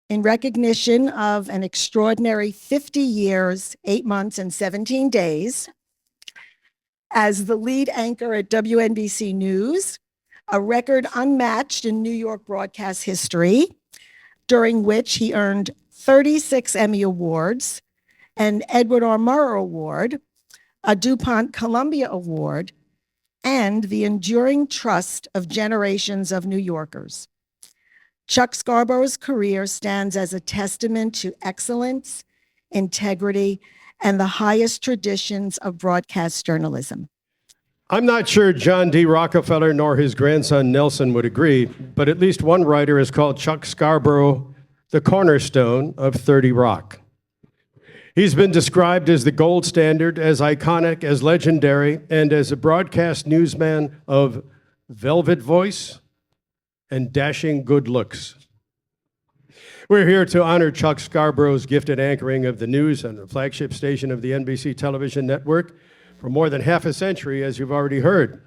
in recognition of an extraordinary 50 years, 8 months, and 17 days as the lead anchor at WNBC News, a record unmatched in New York broadcast history, during which he earned 36 Emmy Awards, an Edward R. Murrow Award, a DuPont Columbia Award, and the enduring trust of generations of New Yorkers. Chuck Scarborough's career stands as a testament to excellence, integrity, and the highest traditions of broadcast journalism. I'm not sure John D. Rockefeller nor his grandson Nelson would agree, but at least one writer has called Chuck Scarborough the cornerstone of 30 Rock. He's been described as the gold standard, as iconic, as legendary, and as a broadcast newsman of velvet voice and dashing good looks. We're here to honor Chuck Scarborough's gifted anchoring of the news on the flagship station of the NBC television network for more than half a century, as you've already heard.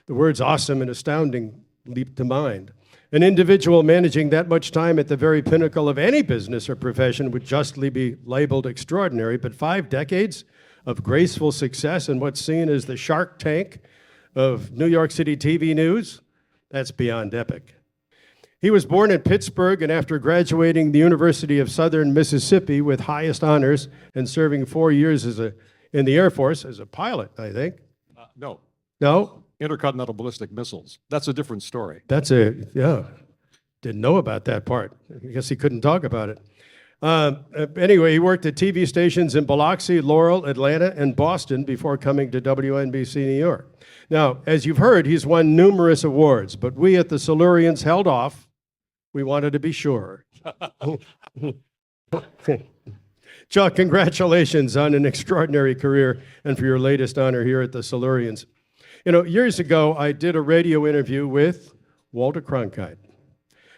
The words awesome and astounding leap to mind. An individual managing that much time at the very pinnacle of any business or profession would justly be labeled extraordinary, but 5 decades of graceful success in what's seen as the Shark Tank of New York City TV news, that's beyond epic. He was born in Pittsburgh, and after graduating the University of Southern Mississippi with highest honors and serving 4 years in the Air Force as a pilot, I think. No. No? Intercontinental ballistic missiles. That's a different story. Yeah. Didn't know about that part. I guess he couldn't talk about it. Anyway, he worked at TV stations in Biloxi, Laurel, Atlanta, and Boston before coming to WNBC New York. Now, as you've heard, he's won numerous awards, but we at the Silurians held off. We wanted to be sure. Chuck, congratulations on an extraordinary career and for your latest honor here at the Silurians. You know, years ago, I did a radio interview with Walter Cronkite,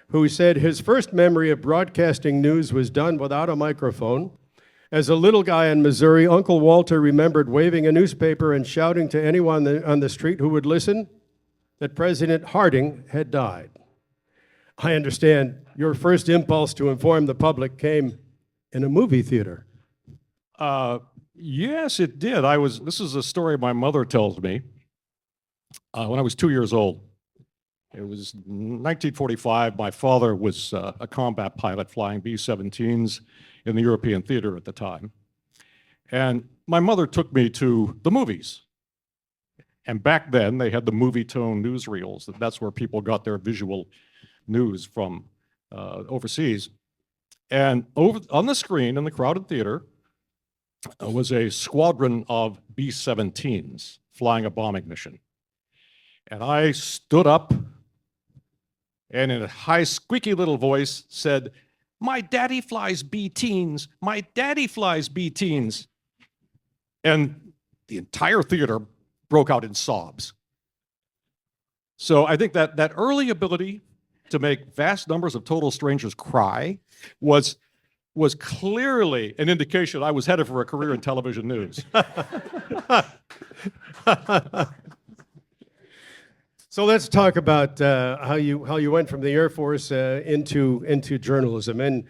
who said his first memory of broadcasting news was done without a microphone. As a little guy in Missouri, Uncle Walter remembered waving a newspaper and shouting to anyone on the street who would listen that President Harding had died. I understand your first impulse to inform the public came in a movie theater. Yes, it did. This is a story my mother tells me. When I was 2 years old, it was 1945. My father was a combat pilot flying B-17s in the European theater at the time. And my mother took me to the movies. And back then, they had the movie tone newsreels. That's where people got their visual news from overseas. And on the screen in the crowded theater was a squadron of B-17s flying a bombing mission. And I stood up and in a high, squeaky little voice said, "My daddy flies B-teens. My daddy flies B-teens." And the entire theater broke out in sobs. So I think that early ability to make vast numbers of total strangers cry was clearly an indication I was headed for a career in television news. So let's talk about how you went from the Air Force into journalism, and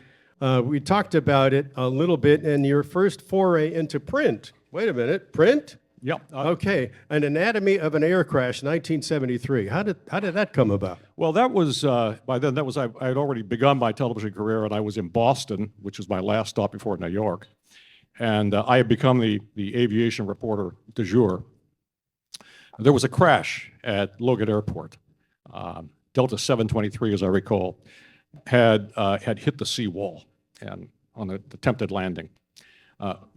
we talked about it a little bit in your first foray into print. Wait a minute, print? Yep. Okay, An Anatomy of an Air Crash, 1973. How did that come about? Well, that was by then. I had already begun my television career, and I was in Boston, which was my last stop before New York, and I had become the aviation reporter du jour. There was a crash at Logan Airport. Delta 723, as I recall, had hit the seawall and on an attempted landing.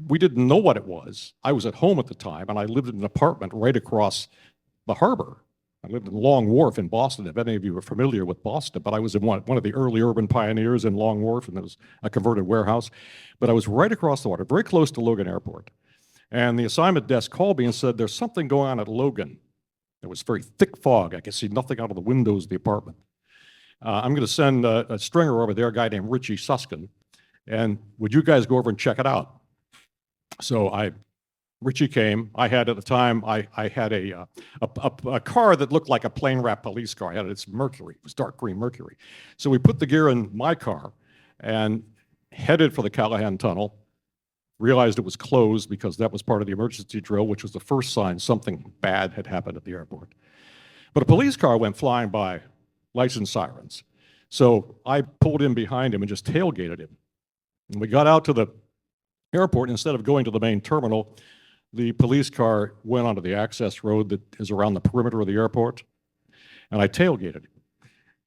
We didn't know what it was. I was at home at the time, and I lived in an apartment right across the harbor. I lived in Long Wharf in Boston, if any of you are familiar with Boston, but I was in one of the early urban pioneers in Long Wharf, and there was a converted warehouse. But I was right across the water, very close to Logan Airport. And the assignment desk called me and said, "There's something going on at Logan." There was very thick fog. I could see nothing out of the windows of the apartment. I'm going to send a stringer over there, a guy named Richie Suskin, and would you guys go over and check it out? So Richie came. I had at the time, I had a car that looked like a plane wrap police car. I had its Mercury. It was dark green Mercury. So we put the gear in my car, and headed for the Callahan Tunnel, realized it was closed because that was part of the emergency drill, which was the first sign something bad had happened at the airport. But a police car went flying by, lights and sirens. So I pulled in behind him and just tailgated him. And we got out to the airport, and instead of going to the main terminal, the police car went onto the access road that is around the perimeter of the airport, and I tailgated him.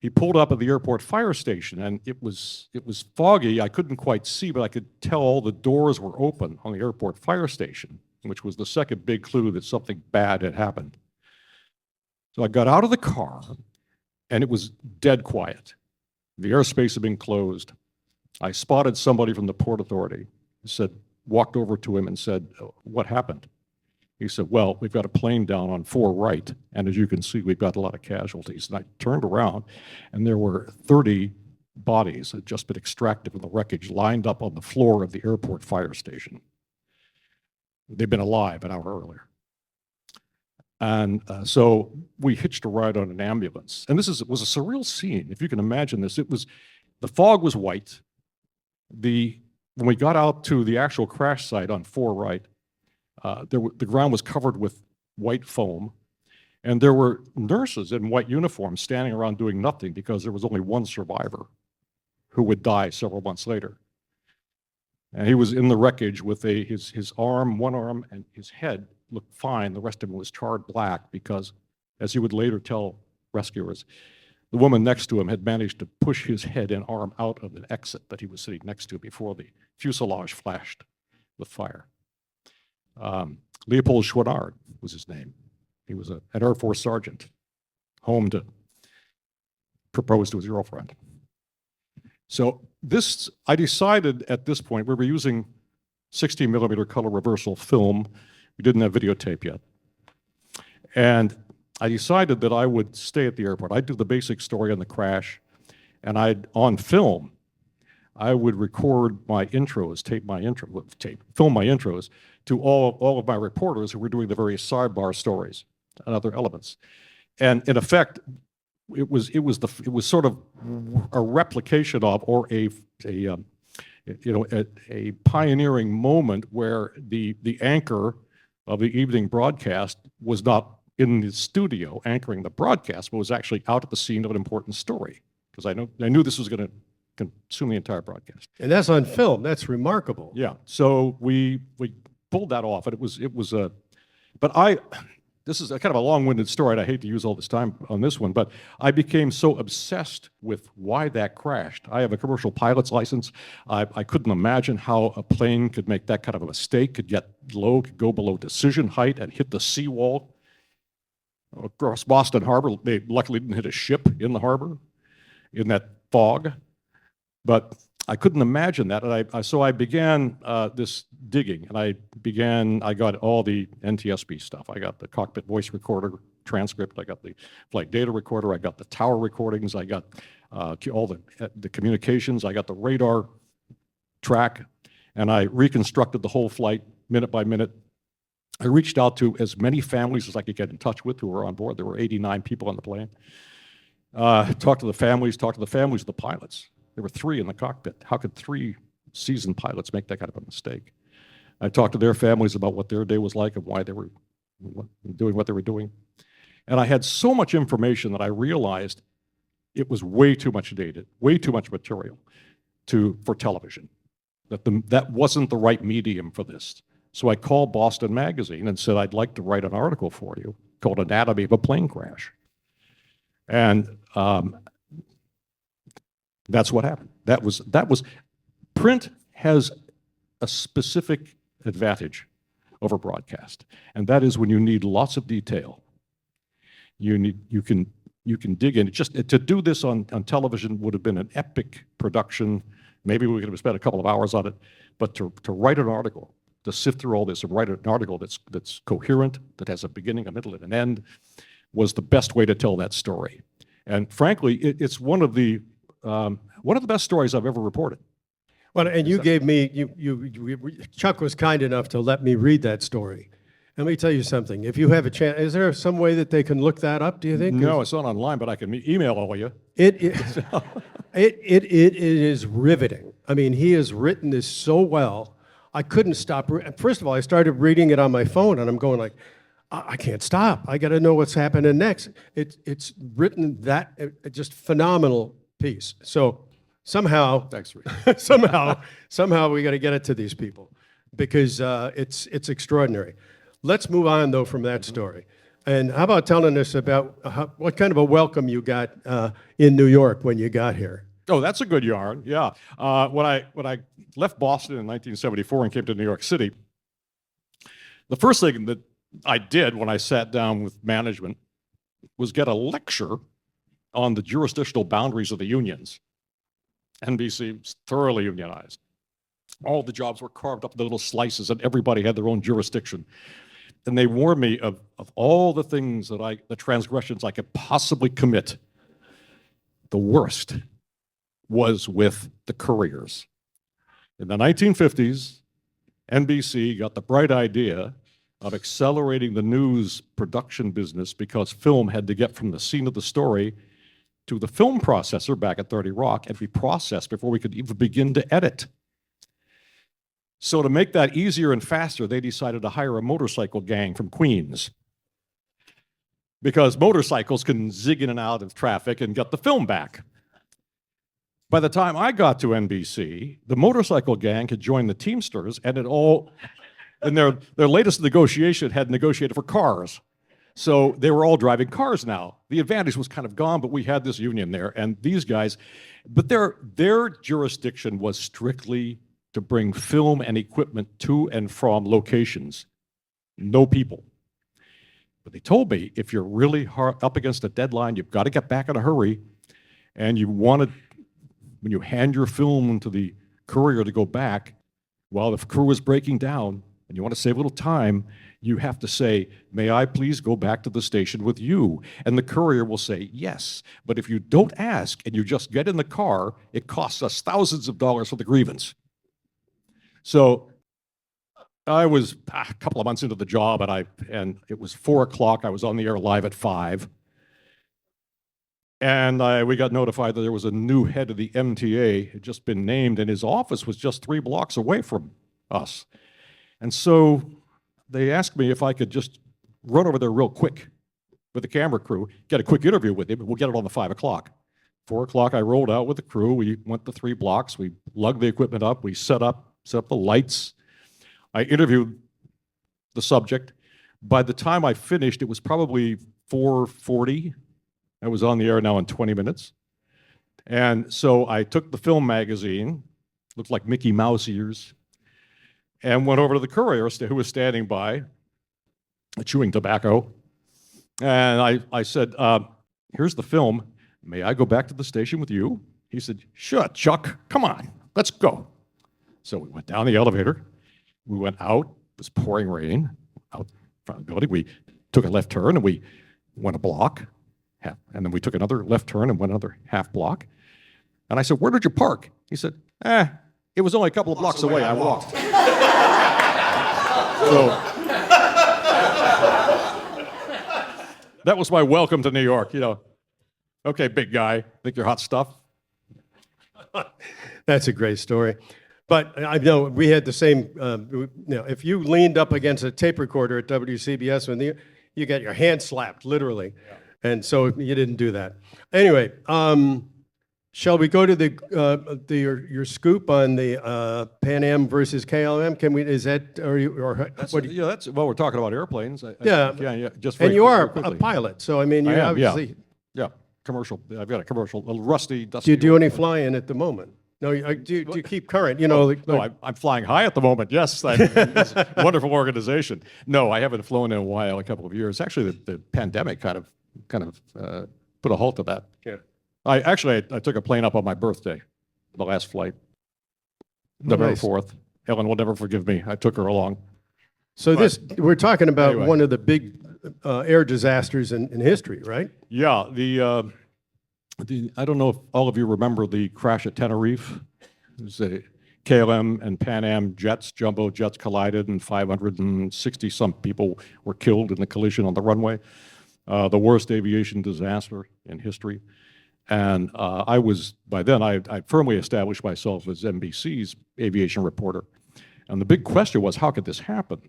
He pulled up at the airport fire station, and it was foggy. I couldn't quite see, but I could tell all the doors were open on the airport fire station, which was the second big clue that something bad had happened. So I got out of the car, and it was dead quiet. The airspace had been closed. I spotted somebody from the Port Authority, walked over to him and said, "What happened?" He said, "Well, we've got a plane down on 4 right, and as you can see, we've got a lot of casualties." And I turned around, and there were 30 bodies that had just been extracted from the wreckage, lined up on the floor of the airport fire station. They'd been alive an hour earlier. And so we hitched a ride on an ambulance. And was a surreal scene, if you can imagine this. The fog was white. When we got out to the actual crash site on 4 right, the ground was covered with white foam, and there were nurses in white uniforms standing around doing nothing because there was only one survivor who would die several months later. And he was in the wreckage with his arm, one arm, and his head looked fine. The rest of him was charred black because, as he would later tell rescuers, the woman next to him had managed to push his head and arm out of an exit that he was sitting next to before the fuselage flashed with fire. Leopold Schwannard was his name. He was an Air Force sergeant, home to propose to his girlfriend. So I decided at this point, we were using 16 millimeter color reversal film. We didn't have videotape yet. And I decided that I would stay at the airport. I'd do the basic story on the crash, and on film, I would record my intros, film my intros to all of my reporters who were doing the various sidebar stories and other elements. And in effect, it was sort of a replication of, or a pioneering moment where the anchor of the evening broadcast was not in the studio anchoring the broadcast, but was actually out at the scene of an important story, because I knew this was going to consume the entire broadcast. And that's on film. That's remarkable. Yeah. So we pulled that off, and this is a kind of a long-winded story, and I hate to use all this time on this one, but I became so obsessed with why that crashed. I have a commercial pilot's license. I couldn't imagine how a plane could make that kind of a mistake, could get low, could go below decision height and hit the seawall across Boston Harbor. They luckily didn't hit a ship in the harbor in that fog, but I couldn't imagine that. And so I began this digging, and I got all the NTSB stuff. I got the cockpit voice recorder transcript. I got the flight data recorder. I got the tower recordings. I got all the communications. I got the radar track, and I reconstructed the whole flight minute by minute. I reached out to as many families as I could get in touch with who were on board. There were 89 people on the plane. Talked to the families of the pilots. There were 3 in the cockpit. How could 3 seasoned pilots make that kind of a mistake? I talked to their families about what their day was like and why they were doing what they were doing. And I had so much information that I realized it was way too much data, way too much material for television, that wasn't the right medium for this. So I called Boston Magazine and said, "I'd like to write an article for you called Anatomy of a Plane Crash." And that's what happened. That was print has a specific advantage over broadcast, and that is when you need lots of detail. You can dig in. Just to do this on television would have been an epic production. Maybe we could have spent a couple of hours on it, but to write an article, to sift through all this and write an article that's coherent, that has a beginning, a middle, and an end, was the best way to tell that story. And frankly, it's one of the best stories I've ever reported. Well, and you gave me, Chuck was kind enough to let me read that story. Let me tell you something. If you have a chance, is there some way that they can look that up, do you think? No, it's not online, but I can email all of you. It is riveting. I mean, he has written this so well. I couldn't stop. First of all, I started reading it on my phone, and I'm going like, I can't stop. I got to know what's happening next. It's written that just phenomenal piece. So somehow, Thanks, Rick. somehow we got to get it to these people because it's extraordinary. Let's move on though from that story. And how about telling us about what kind of a welcome you got in New York when you got here? Oh, that's a good yarn. Yeah. When I left Boston in 1974 and came to New York City, the first thing that I did when I sat down with management was get a lecture on the jurisdictional boundaries of the unions. NBC was thoroughly unionized. All the jobs were carved up into little slices, and everybody had their own jurisdiction. And they warned me of all the things the transgressions I could possibly commit. The worst was with the couriers. In the 1950s, NBC got the bright idea of accelerating the news production business because film had to get from the scene of the story to the film processor back at 30 Rock and be processed before we could even begin to edit. So to make that easier and faster, they decided to hire a motorcycle gang from Queens because motorcycles can zig in and out of traffic and get the film back. By the time I got to NBC, the motorcycle gang had joined the Teamsters, and their latest negotiation had negotiated for cars. So they were all driving cars now. The advantage was kind of gone, but we had this union there, and these guys, but their jurisdiction was strictly to bring film and equipment to and from locations. No people. But they told me, if you're really up against a deadline, you've got to get back in a hurry, and when you hand your film to the courier to go back, while the crew is breaking down, and you want to save a little time, you have to say, may I please go back to the station with you? And the courier will say, yes. But if you don't ask and you just get in the car, it costs us thousands of dollars for the grievance. So I was a couple of months into the job, and it was 4 o'clock. I was on the air live at 5. And we got notified that there was a new head of the MTA had just been named, and his office was just 3 blocks away from us. And so they asked me if I could just run over there real quick with the camera crew, get a quick interview with him, and we'll get it on the 5 o'clock. 4 o'clock, I rolled out with the crew. We went the 3 blocks. We lugged the equipment up. We set up the lights. I interviewed the subject. By the time I finished, it was probably 4:40. I was on the air now in 20 minutes. And so I took the film magazine, looked like Mickey Mouse ears, and went over to the courier who was standing by, chewing tobacco. And I said, here's the film. May I go back to the station with you? He said, sure, Chuck, come on, let's go. So we went down the elevator. We went out. It was pouring rain out front of the building. We took a left turn, and we went a block. And then we took another left turn and went another half block. And I said, where did you park? He said, it was only a couple of blocks away. I walked. So that was my welcome to New York, Okay, big guy, think you're hot stuff? That's a great story. But I know we had the same, if you leaned up against a tape recorder at WCBS, when you got your hand slapped, literally. Yeah. And so you didn't do that. Anyway, shall we go to your scoop on the Pan Am versus KLM? Can we? Is that that's well, we're talking about airplanes. Yeah. Just and you are quickly. a pilot, so I mean, you obviously. Yeah. Commercial. I've got a commercial, a little rusty, dusty. Do you do any flying at the moment? No, do you keep current? No, I'm flying high at the moment. Yes, it's a wonderful organization. No, I haven't flown in a while, a couple of years. Actually, the pandemic kind of put a halt to that. Yeah. I took a plane up on my birthday, the last flight, November 4th. Helen will never forgive me. I took her along. So we're talking about one of the big air disasters in history, right? Yeah. I don't know if all of you remember the crash at Tenerife. It was a KLM and Pan Am jets, jumbo jets collided, and 560 some people were killed in the collision on the runway. The worst aviation disaster in history. And by then, I firmly established myself as NBC's aviation reporter. And the big question was, how could this happen?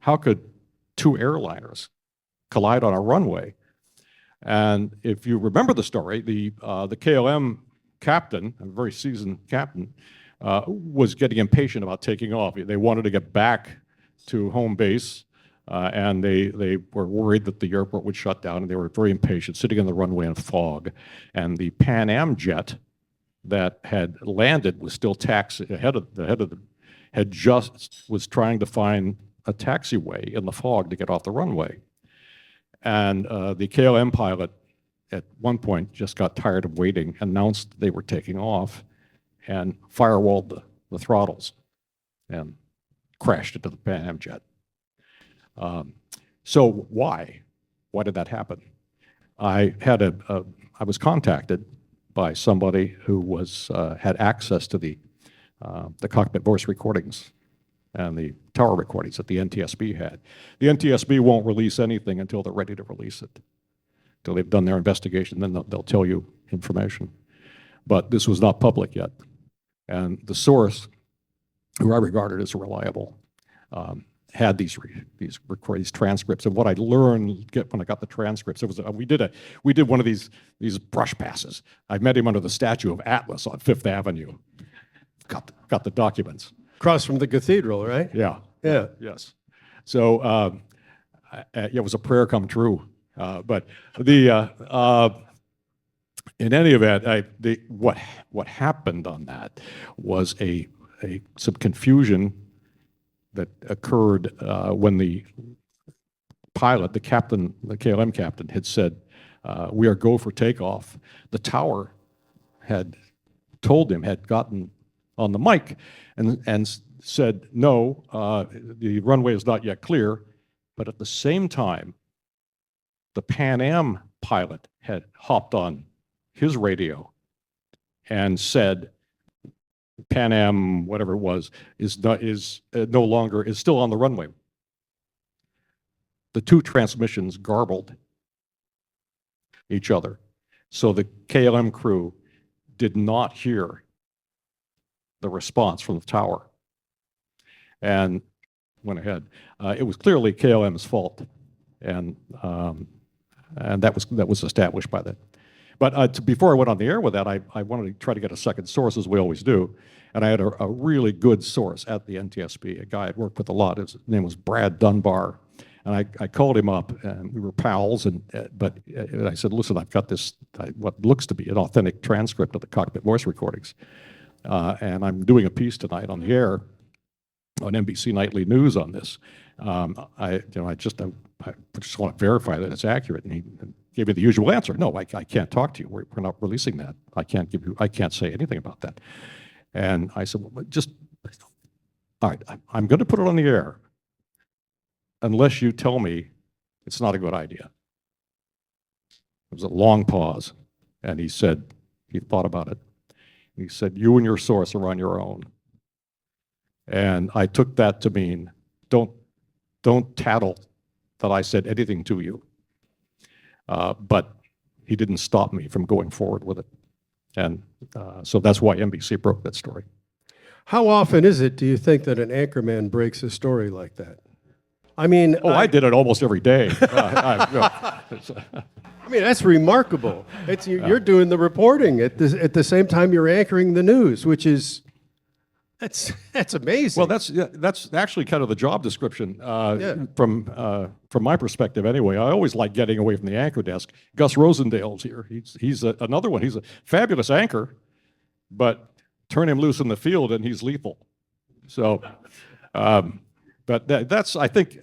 How could two airliners collide on a runway? And if you remember the story, the KLM captain, a very seasoned captain, was getting impatient about taking off. They wanted to get back to home base, and they were worried that the airport would shut down, and they were very impatient, sitting on the runway in fog. And the Pan Am jet that had landed was still was trying to find a taxiway in the fog to get off the runway. And the KLM pilot at one point just got tired of waiting, announced they were taking off, and firewalled the throttles and crashed into the Pan Am jet. So why? Why did that happen? I was contacted by somebody who had access to the cockpit voice recordings and the tower recordings that the NTSB had. The NTSB won't release anything until they're ready to release it. Until they've done their investigation, then they'll tell you information. But this was not public yet. And the source, who I regarded as reliable, had these transcripts. And what I learned when I got the transcripts, we did one of these brush passes. I met him under the statue of Atlas on Fifth Avenue. Got the documents. Across from the cathedral, right? Yeah. Yeah. Yes. So it was a prayer come true. But in any event, what happened on that was some confusion that occurred when the pilot, the KLM captain, had said, "We are go for takeoff." The tower had gotten on the mic and said, "No, the runway is not yet clear." But at the same time, the Pan Am pilot had hopped on his radio and said, Pan Am, whatever it was, is still on the runway. The two transmissions garbled each other. So the KLM crew did not hear the response from the tower and went ahead. It was clearly KLM's fault, and that was established by that. But before I went on the air with that, I wanted to try to get a second source, as we always do, and I had a really good source at the NTSB, a guy I'd worked with a lot. His name was Brad Dunbar, and I called him up, and we were pals. But I said, "Listen, I've got this what looks to be an authentic transcript of the cockpit voice recordings, and I'm doing a piece tonight on the air on NBC Nightly News on this. I just want to verify that it's accurate." And he gave me the usual answer: "No, I can't talk to you. We're not releasing that. I can't say anything about that." And I said, "Well, all right, I'm going to put it on the air unless you tell me it's not a good idea." There was a long pause, and he said, he thought about it. He said, "You and your source are on your own." And I took that to mean, don't tattle that I said anything to you. But he didn't stop me from going forward with it. And so that's why NBC broke that story. How often is it, do you think, that an anchorman breaks a story like that? I mean, I did it almost every day. I mean, that's remarkable. You're doing the reporting at the same time you're anchoring the news, which is that's amazing. Well, that's actually kind of the job description from my perspective. Anyway, I always like getting away from the anchor desk. Gus Rosendale's here. He's another one. He's a fabulous anchor, but turn him loose in the field and he's lethal. So, but that's, I think,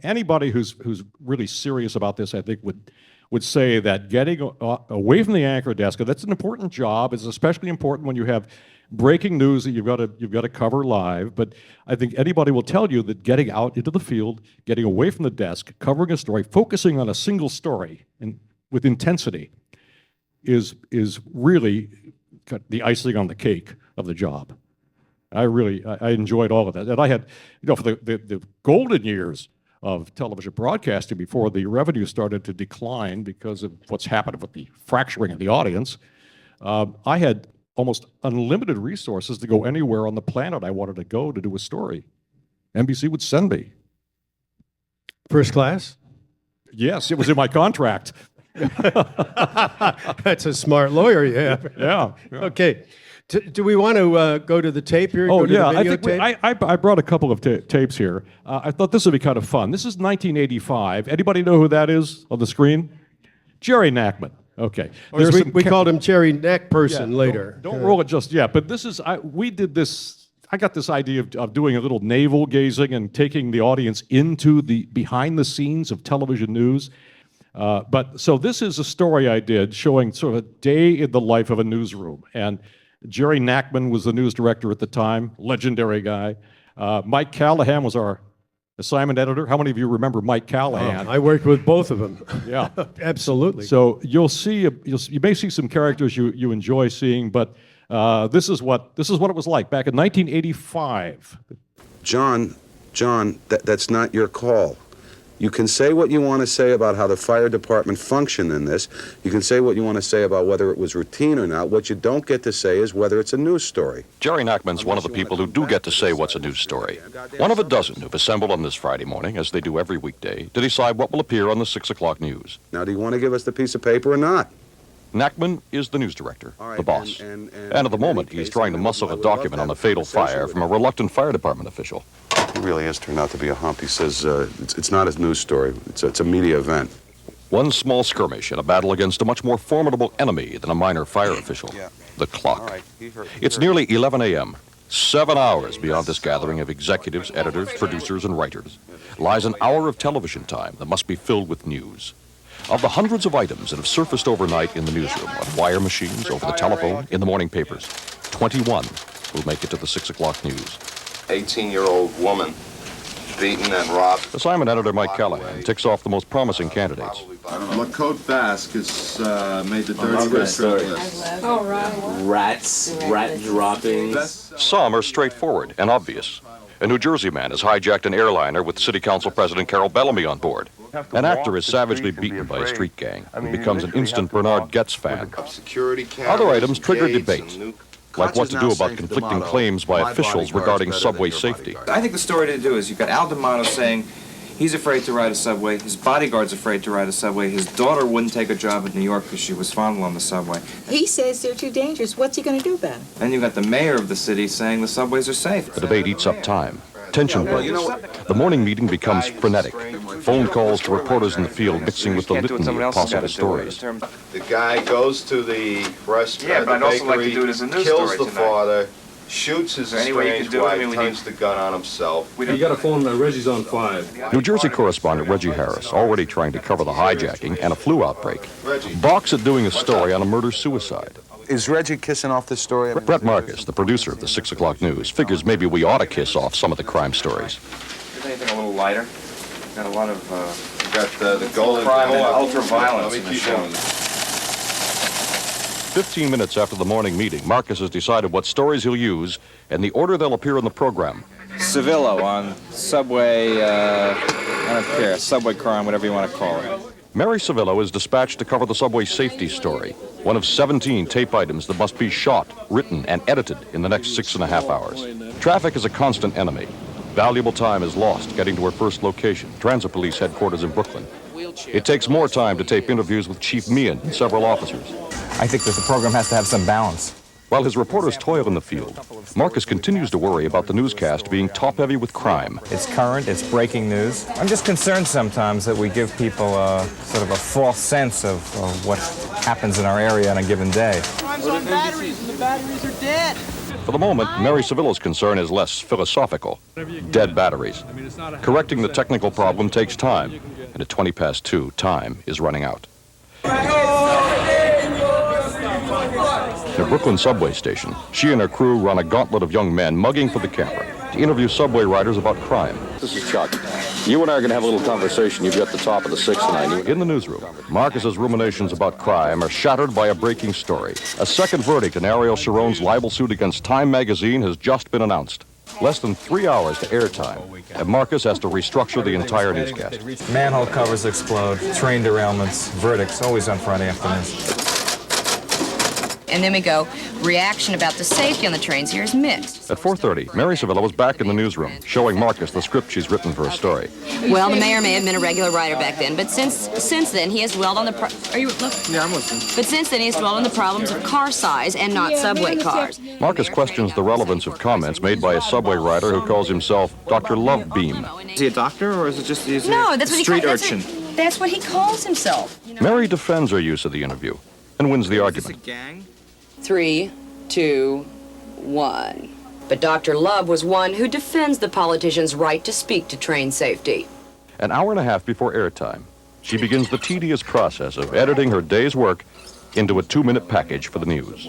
anybody who's really serious about this, I think would say that getting away from the anchor desk, that's an important job. It's especially important when you have breaking news that you've got to cover live. But I think anybody will tell you that getting out into the field, getting away from the desk, covering a story, focusing on a single story and with intensity is really the icing on the cake of the job. I enjoyed all of that. And I had, for the golden years of television broadcasting before the revenue started to decline because of what's happened with the fracturing of the audience, I had almost unlimited resources to go anywhere on the planet I wanted to go to do a story. NBC would send me. First class? Yes, it was in my contract. That's a smart lawyer you have. Yeah. Okay. Do we want to go to the tape here? Oh, Go to yeah. the I think videotape? I brought a couple of tapes here. I thought this would be kind of fun. This is 1985. Anybody know who that is on the screen? Jerry Nachman. Okay. Or as we called him Jerry Neck Person later. Don't roll it just yet. But this is, we did this, I got this idea of doing a little navel gazing and taking the audience into the behind the scenes of television news. So this is a story I did showing sort of a day in the life of a newsroom. And Jerry Nachman was the news director at the time, legendary guy. Mike Callahan was our assignment editor. How many of you remember Mike Callahan? I worked with both of them. Yeah. Absolutely. So you'll see, you may see some characters you enjoy seeing, but this is what it was like back in 1985. John, that's not your call. You can say what you want to say about how the fire department functioned in this. You can say what you want to say about whether it was routine or not. What you don't get to say is whether it's a news story. Jerry Nachman's one of the people who do get to say what's a news story. One of a dozen who've assembled on this Friday morning, as they do every weekday, to decide what will appear on the 6 o'clock news. Now, do you want to give us the piece of paper or not? Nachman is the news director, All right, the boss. and at the in moment, any he's case, trying to I muscle a would love document to on the have a fatal conversation fire with from a him. reluctant fire department official. He really has turned out to be a hump. He says it's not a news story. It's a media event. One small skirmish in a battle against a much more formidable enemy than a minor fire official, the clock. All right, he heard It's nearly 11 a.m. 7 hours beyond this gathering of executives, editors, producers, and writers lies an hour of television time that must be filled with news. Of the hundreds of items that have surfaced overnight in the newsroom, on wire machines, over the telephone, in the morning papers, 21 will make it to the 6 o'clock news. 18-year-old woman beaten and robbed. Assignment editor Mike Callahan ticks off the most promising candidates. Lacote Basque has made the dirty restaurant list. All right. Rat droppings. Some are straightforward and obvious. A New Jersey man has hijacked an airliner with City Council President Carol Bellamy on board. An actor is savagely beaten by a street gang and becomes an instant Bernard Goetz fan. Other items trigger debate, like what to do about conflicting claims by officials regarding subway safety. I think the story to do is you've got Al D'Amato saying he's afraid to ride a subway, his bodyguard's afraid to ride a subway, his daughter wouldn't take a job in New York because she was fondled on the subway. He says they're too dangerous. What's he going to do about it? Then you've got the mayor of the city saying the subways are safe. The debate eats up time. Tension builds. The morning meeting becomes frenetic. Phone calls to reporters in the field mixing with the litany of possible stories. The guy goes to the restaurant, Yeah, but I'd also like to do it as a news kills story the tonight. father, shoots his there any way you estranged could do it? I wife, mean, we turns the gun on himself. You got a phone that Reggie's on 5. New Jersey correspondent Reggie Harris, already trying to cover the hijacking and a flu outbreak, Reggie. balks at doing a story on a murder-suicide. Is Reggie kissing off this story? Brett Marcus, the producer of the 6 o'clock news, figures maybe we ought to kiss off some of the crime stories. Is anything a little lighter? Got a lot of Got the golden crime and cord. ultra-violence Let in me the keep show. going. 15 minutes after the morning meeting, Marcus has decided what stories he'll use and the order they'll appear in the program. Civillo on subway, I don't care, subway crime, whatever you want to call it. Mary Civillo is dispatched to cover the subway safety story, one of 17 tape items that must be shot, written, and edited in the next 6.5 hours. Traffic is a constant enemy. Valuable time is lost getting to her first location, Transit Police headquarters in Brooklyn. It takes more time to tape interviews with Chief Meehan and several officers. I think that the program has to have some balance. While his reporters toil in the field, Marcus continues to worry about the newscast being top-heavy with crime. It's current, it's breaking news. I'm just concerned sometimes that we give people sort of a false sense of what happens in our area on a given day. Crime's on batteries, and the batteries are dead. For the moment, Mary Civillo's concern is less philosophical. Dead batteries. Correcting the technical problem takes time, and at 2:20, time is running out. At a Brooklyn subway station, she and her crew run a gauntlet of young men mugging for the camera to interview subway riders about crime. This is Chuck. You and I are going to have a little conversation. You've got the top of the 6 tonight. In the newsroom, Marcus's ruminations about crime are shattered by a breaking story. A second verdict in Ariel Sharon's libel suit against Time magazine has just been announced. Less than 3 hours to airtime, and Marcus has to restructure the entire newscast. Manhole covers explode, train derailments, verdicts, always on Friday afternoons. And then we go, reaction about the safety on the trains here is mixed. At 4:30, Mary Savilla was back in the newsroom, showing Marcus the script she's written for a story. Well, the mayor may have been a regular writer back then, but since then he has dwelled on the Are you look? Yeah, I'm listening. But since then he has dwelled on the problems of car size and not subway cars. Marcus questions the relevance of comments made by a subway rider who calls himself Dr. Lovebeam. Is he a doctor, or is it just No, that's what street he urchin? That's what he calls himself. Mary defends her use of the interview and wins the Is argument. this a gang? 3, 2, 1. But Dr. Love was one who defends the politician's right to speak to train safety. An hour and a half before airtime, she begins the tedious process of editing her day's work into a 2-minute package for the news.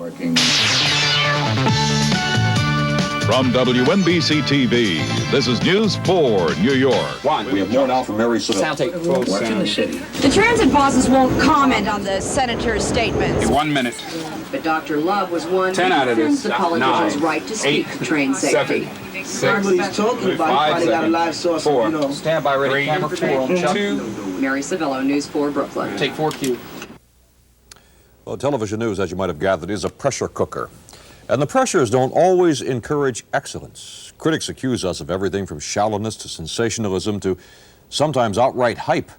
From WNBC TV, this is News 4 New York. We have more now from Mary Savilla. Work in the city. The transit bosses won't comment on the senator's statements. 1 minute. But Dr. Love was one 10 who out of defends this. the politician's 9, right to speak 8, to train safety. 7, What he's talking about, he probably got a live source, you know. Stand by, ready, camera 4, Chuck. 2, Mary Savillo, News 4, Brooklyn. take 4 cue. Well, television news, as you might have gathered, is a pressure cooker. And the pressures don't always encourage excellence. Critics accuse us of everything from shallowness to sensationalism to sometimes outright hype,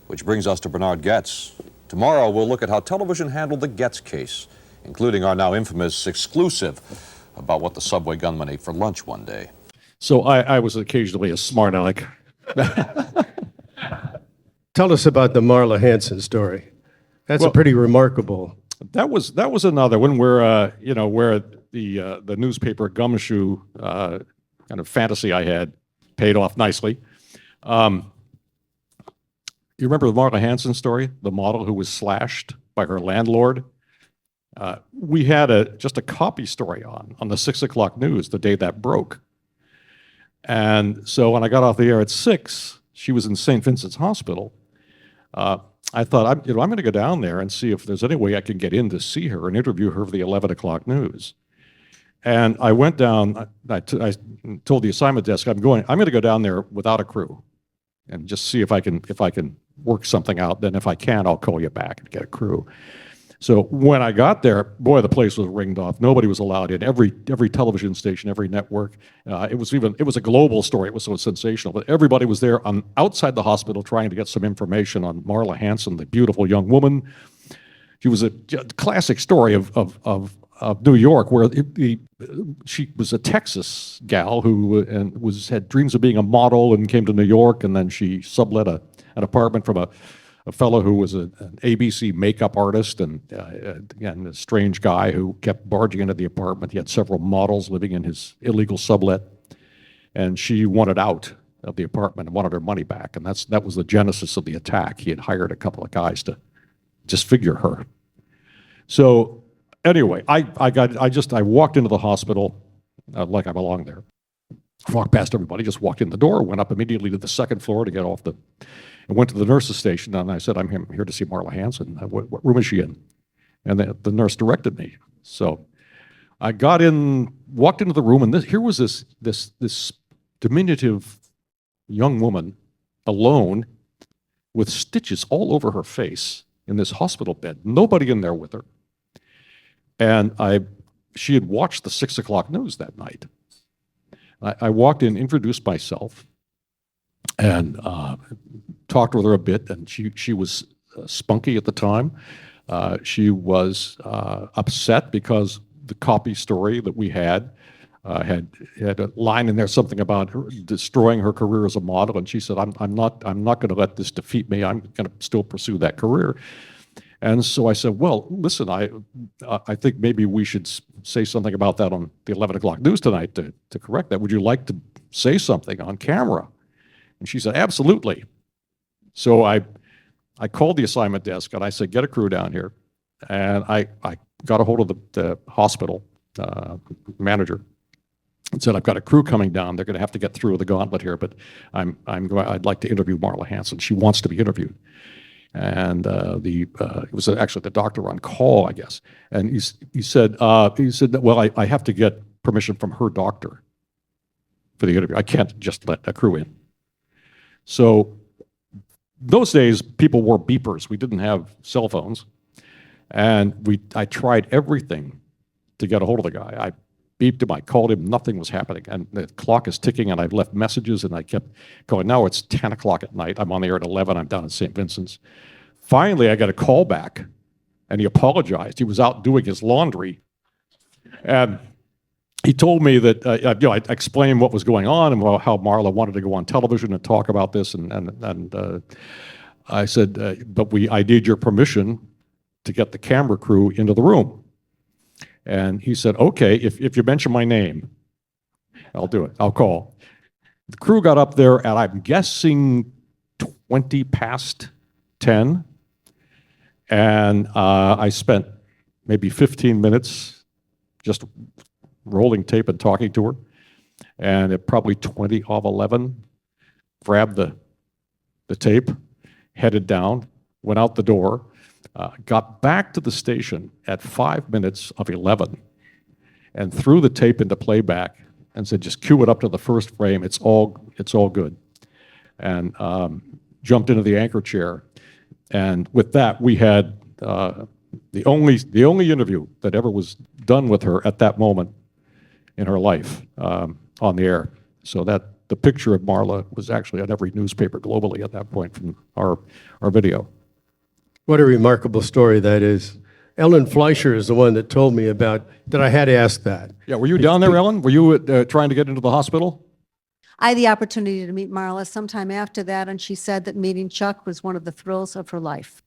which brings us to Bernard Goetz. Tomorrow, we'll look at how television handled the Goetz case, including our now infamous exclusive about what the subway gunman ate for lunch one day. So I was occasionally a smart aleck. Tell us about the Marla Hansen story. That's a Well- pretty remarkable. That was another one where where the newspaper gumshoe kind of fantasy I had paid off nicely. You remember the Marla Hansen story, the model who was slashed by her landlord? We had just a copy story on the 6 o'clock news the day that broke. And so when I got off the air at 6, she was in St. Vincent's Hospital. I thought, I'm going to go down there and see if there's any way I can get in to see her and interview her for the 11 o'clock news. And I went down, I told the assignment desk, I'm going to go down there without a crew and just see if I can work something out. Then if I can, I'll call you back and get a crew. So when I got there, boy, the place was ringed off. Nobody was allowed in. Every television station, every network. It was a global story. It was so sensational. But everybody was there outside the hospital trying to get some information on Marla Hansen, the beautiful young woman. She was a classic story of New York, where she was a Texas gal who had dreams of being a model and came to New York, and then she sublet an apartment from a fellow who was an ABC makeup artist, and again, a strange guy who kept barging into the apartment. He had several models living in his illegal sublet, and she wanted out of the apartment and wanted her money back, and that was the genesis of the attack. He had hired a couple of guys to disfigure her. So anyway, I walked into the hospital like I belonged there. Walked past everybody, just walked in the door, went up immediately to the second floor to get off and went to the nurse's station, and I said, I'm here to see Marla Hansen. What room is she in? And the nurse directed me. So I got in, walked into the room, and here was this diminutive young woman alone with stitches all over her face in this hospital bed. Nobody in there with her. And she had watched the 6 o'clock news that night. I walked in, introduced myself, and talked with her a bit, and she was spunky at the time. She was upset because the copy story that we had a line in there, something about her destroying her career as a model, and she said, I'm not going to let this defeat me. I'm going to still pursue that career. And so I said, well, listen, I think maybe we should say something about that on the 11 o'clock news tonight to correct that. Would you like to say something on camera? And she said, absolutely. So I called the assignment desk and I said, get a crew down here. And I got a hold of the hospital manager. and said, I've got a crew coming down. They're going to have to get through the gauntlet here, but I'd like to interview Marla Hanson. She wants to be interviewed. And it was actually the doctor on call, I guess. And he said, well, I have to get permission from her doctor for the interview. I can't just let a crew in. So those days, people wore beepers. We didn't have cell phones. And I tried everything to get a hold of the guy. I beeped him, I called him, nothing was happening. And the clock is ticking, and I've left messages, and I kept going. Now it's 10 o'clock at night. I'm on the air at 11. I'm down at St. Vincent's. Finally, I got a call back, and he apologized. He was out doing his laundry. And he told me that, I explained what was going on and how Marla wanted to go on television and talk about this. And I said, but I need your permission to get the camera crew into the room. And he said, okay, if you mention my name, I'll do it. I'll call. The crew got up there at, I'm guessing, 20 past 10. And I spent maybe 15 minutes just rolling tape and talking to her. And at probably 20 of 11, grabbed the tape, headed down, went out the door, got back to the station at 5 minutes of 11 and threw the tape into playback and said, just cue it up to the first frame. It's all good. And jumped into the anchor chair. And with that, we had the only interview that ever was done with her at that moment in her life on the air. So that the picture of Marla was actually on every newspaper globally at that point from our video. What a remarkable story that is. Ellen Fleischer is the one that told me about that. I had to ask that. Yeah, were you down there, Ellen? Were you trying to get into the hospital? I had the opportunity to meet Marla sometime after that, and she said that meeting Chuck was one of the thrills of her life.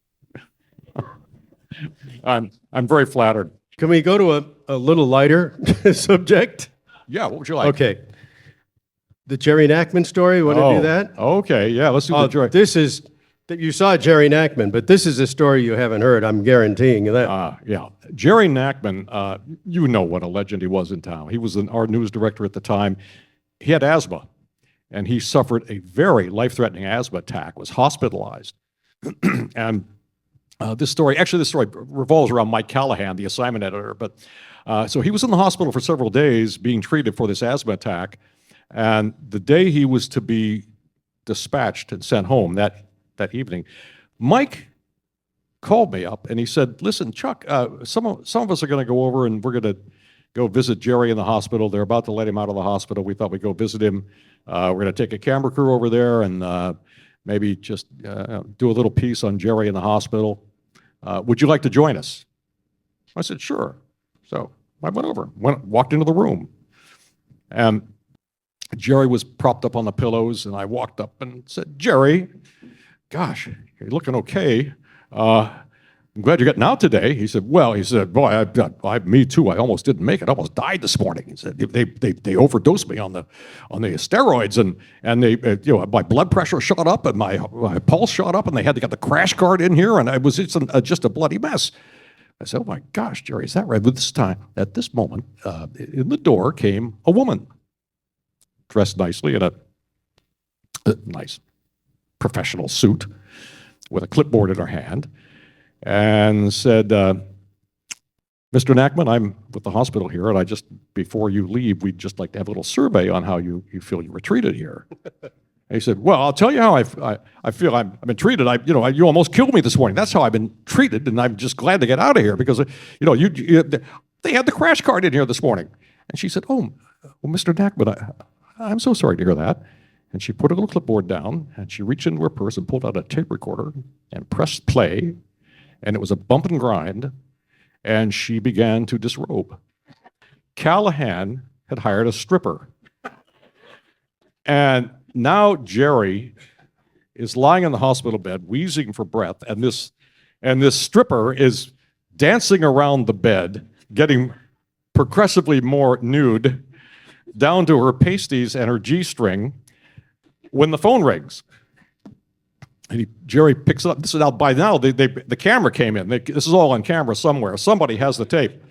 I'm very flattered. Can we go to a little lighter subject? Yeah, what would you like? Okay. The Jerry Nachman story, want to do that? Okay, yeah, let's do the Jerry. This is, you saw Jerry Nachman, but this is a story you haven't heard, I'm guaranteeing you that. Yeah, Jerry Nachman, you know what a legend he was in town. He was our news director at the time. He had asthma, and he suffered a very life-threatening asthma attack, was hospitalized. And this story revolves around Mike Callahan, the assignment editor. But so he was in the hospital for several days being treated for this asthma attack. And the day he was to be dispatched and sent home that evening, Mike called me up and he said, listen, Chuck, some of us are going to go over and we're going to go visit Jerry in the hospital. They're about to let him out of the hospital. We thought we'd go visit him. We're going to take a camera crew over there and maybe just do a little piece on Jerry in the hospital. Would you like to join us? I said, sure. So I went over, walked into the room. And Jerry was propped up on the pillows, and I walked up and said, Jerry, gosh, you're looking okay. I'm glad you're getting out today. He said, boy, me too. I almost didn't make it. I almost died this morning. He said, they overdosed me on the steroids, and they, my blood pressure shot up, and my pulse shot up, and they had to get the crash cart in here, and it was just a bloody mess. I said, oh my gosh, Jerry, is that right? But at this moment, in the door came a woman, dressed nicely in a nice professional suit with a clipboard in her hand, and said, Mr. Nachman, I'm with the hospital here, and before you leave, we'd just like to have a little survey on how you feel you were treated here. And he said, well, I'll tell you how I feel I've been treated. You almost killed me this morning. That's how I've been treated, and I'm just glad to get out of here because, they had the crash cart in here this morning. And she said, oh, well, Mr. Nachman, I'm so sorry to hear that. And she put a little clipboard down, and she reached into her purse and pulled out a tape recorder and pressed play, and it was a bump and grind, and she began to disrobe. Callahan had hired a stripper. And now Jerry is lying in the hospital bed, wheezing for breath, and this stripper is dancing around the bed, getting progressively more nude, down to her pasties and her G-string, when the phone rings. And Jerry picks it up. This is now, by now, the camera came in. This is all on camera somewhere. Somebody has the tape.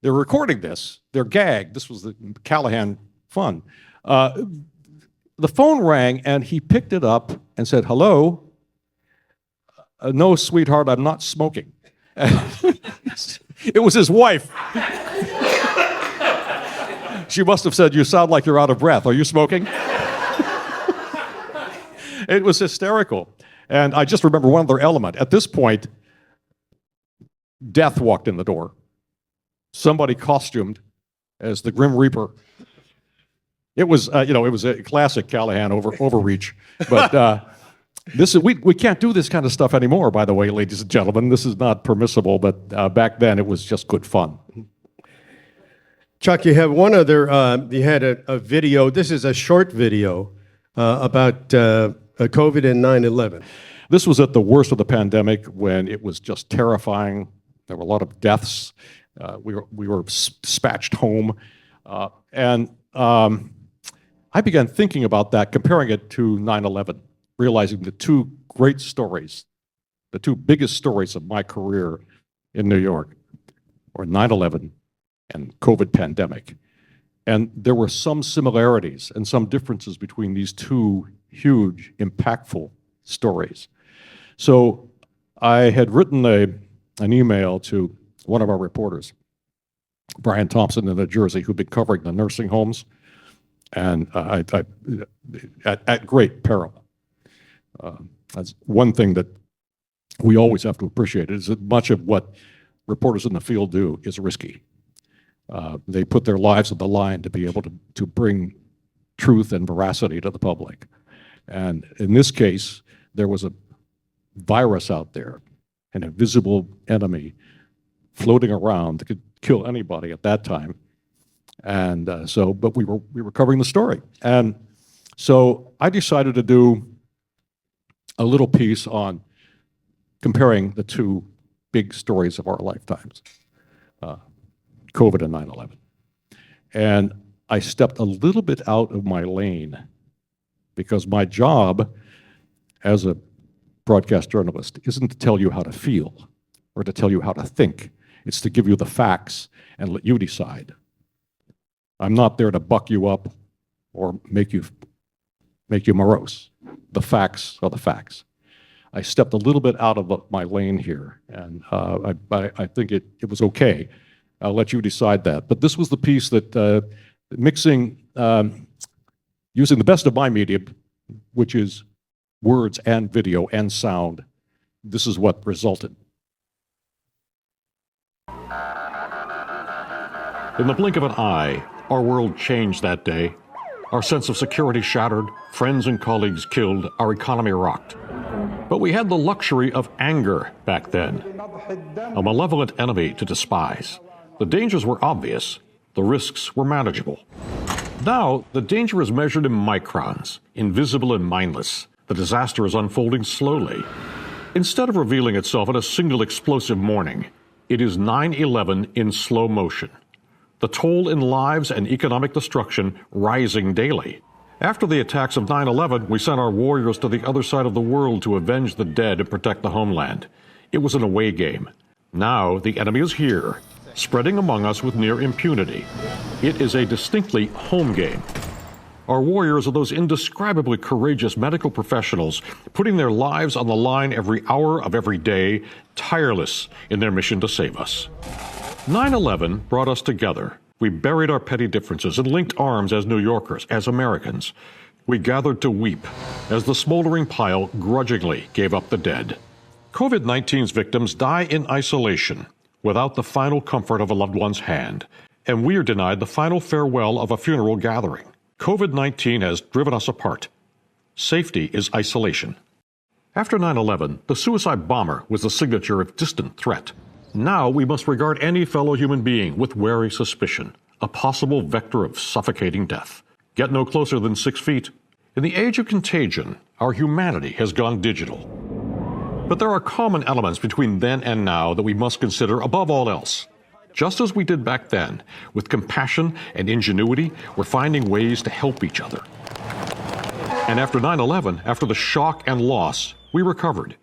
They're recording this. They're gagged. This was the Callahan fun. The phone rang, and he picked it up and said, "Hello? No, sweetheart, I'm not smoking." It was his wife. She must have said, "You sound like you're out of breath. Are you smoking?" It was hysterical. And I just remember one other element. At this point, Death walked in the door. Somebody costumed as the Grim Reaper. It was, it was a classic Callahan overreach. But we can't do this kind of stuff anymore, by the way, ladies and gentlemen. This is not permissible, but back then it was just good fun. Chuck, you have one other, you had a video. This is a short video about COVID and 9/11. This was at the worst of the pandemic when it was just terrifying. There were a lot of deaths. We were dispatched home. I began thinking about that, comparing it to 9/11, realizing the two great stories, the two biggest stories of my career in New York were 9/11 and COVID pandemic. And there were some similarities and some differences between these two huge, impactful stories. So I had written an email to one of our reporters, Brian Thompson in New Jersey, who'd been covering the nursing homes, and at great peril. That's one thing that we always have to appreciate, is that much of what reporters in the field do is risky. They put their lives on the line to be able to bring truth and veracity to the public. And in this case, there was a virus out there, an invisible enemy floating around that could kill anybody at that time. And but we were covering the story. And so I decided to do a little piece on comparing the two big stories of our lifetimes, COVID and 9/11. And I stepped a little bit out of my lane because my job as a broadcast journalist isn't to tell you how to feel or to tell you how to think. It's to give you the facts and let you decide. I'm not there to buck you up or make you morose. The facts are the facts. I stepped a little bit out of my lane here, and I think it was okay. I'll let you decide that. But this was the piece that mixing, using the best of my medium, which is words and video and sound, this is what resulted. In the blink of an eye, our world changed that day. Our sense of security shattered, friends and colleagues killed, our economy rocked. But we had the luxury of anger back then, a malevolent enemy to despise. The dangers were obvious, the risks were manageable. Now, the danger is measured in microns, invisible and mindless. The disaster is unfolding slowly. Instead of revealing itself in a single explosive morning, it is 9/11 in slow motion. The toll in lives and economic destruction rising daily. After the attacks of 9/11, we sent our warriors to the other side of the world to avenge the dead and protect the homeland. It was an away game. Now the enemy is here, spreading among us with near impunity. It is a distinctly home game. Our warriors are those indescribably courageous medical professionals putting their lives on the line every hour of every day, tireless in their mission to save us. 9/11 brought us together. We buried our petty differences and linked arms as New Yorkers, as Americans. We gathered to weep as the smoldering pile grudgingly gave up the dead. COVID-19's victims die in isolation without the final comfort of a loved one's hand, and we are denied the final farewell of a funeral gathering. COVID-19 has driven us apart. Safety is isolation. After 9/11, the suicide bomber was the signature of distant threat. Now we must regard any fellow human being with wary suspicion, a possible vector of suffocating death. Get no closer than 6 feet. In the age of contagion, our humanity has gone digital. But there are common elements between then and now that we must consider above all else. Just as we did back then, with compassion and ingenuity, we're finding ways to help each other. And after 9/11, after the shock and loss, we recovered.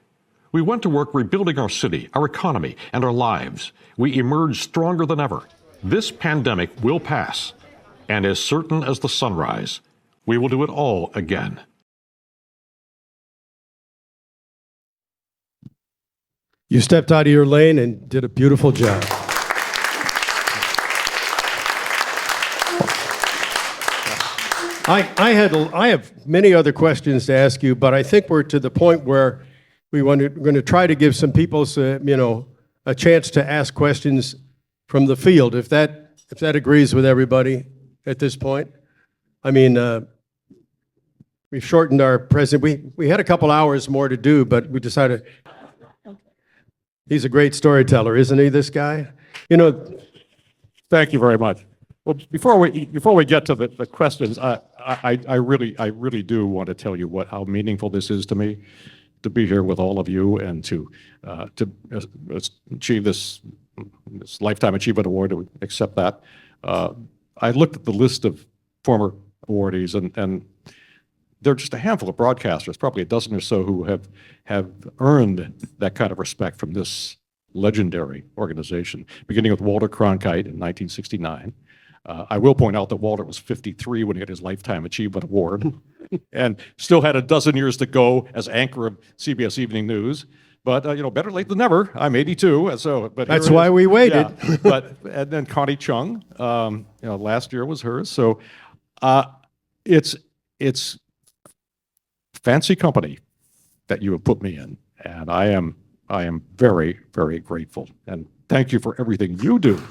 We went to work rebuilding our city, our economy, and our lives. We emerged stronger than ever. This pandemic will pass, and as certain as the sunrise, we will do it all again. You stepped out of your lane and did a beautiful job. I have many other questions to ask you, but I think we're to the point where we're going to try to give some people, a chance to ask questions from the field, if that agrees with everybody at this point. I mean, we've shortened our we had a couple hours more to do, but we decided. He's a great storyteller, isn't he, this guy? Thank you very much. Well, before we get to the questions, I really do want to tell you how meaningful this is to me, to be here with all of you and to achieve this Lifetime Achievement Award, to accept that. I looked at the list of former awardees, and there are just a handful of broadcasters, probably a dozen or so, who have earned that kind of respect from this legendary organization, beginning with Walter Cronkite in 1969. I will point out that Walter was 53 when he had his Lifetime Achievement Award and still had a dozen years to go as anchor of CBS Evening News. But, better late than never. I'm 82, so. But that's why we waited. Yeah. And then Connie Chung, last year was hers. So it's fancy company that you have put me in, and I am very, very grateful. And thank you for everything you do.